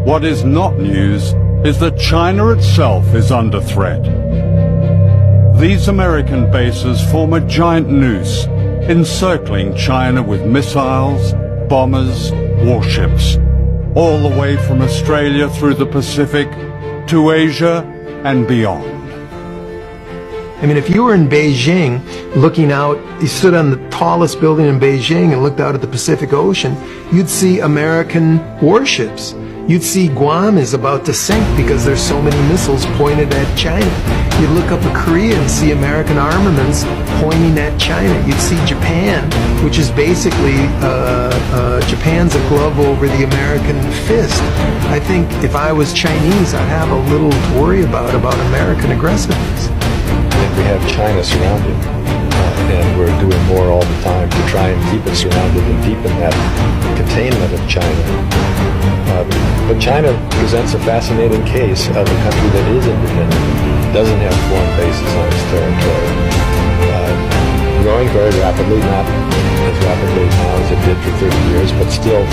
What is not news is that China itself is under threat. These American bases form a giant noose, encircling China with missiles, bombers, warships, all the way from Australia through the Pacific to Asia and beyond. I mean, if you were in Beijing looking out, you stood on the tallest building in Beijing and looked out at the Pacific Ocean, you'd see American warships. You'd see Guam is about to sink because there's so many missiles pointed at China. You'd look up at Korea and see American armaments pointing at China. You'd see Japan, which is basically Japan's a glove over the American fist. I think if I was Chinese, I'd have a little to worry about American aggressiveness. And we have China surrounded, and we're doing more all the time to try and keep it surrounded and deepen that containment of China. But China presents a fascinating case of a country that is independent, doesn't have foreign bases on its territory, growing very rapidly, not as rapidly now as it did for 30 years, but still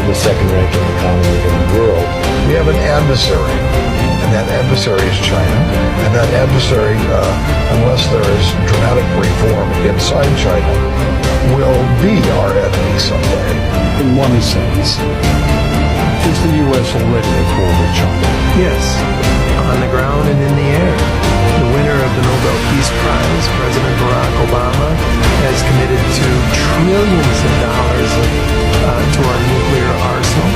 the second-ranking economy in the world. We have an adversary, and that adversary is China, and that adversary, unless there is dramatic reform inside China, will be our enemy someday. In one sense, is the U.S. already at war with China? Yes, on the ground and in the air. The winner of the Nobel Peace Prize, President Barack Obama, has committed to trillions of dollars to our nuclear arsenal.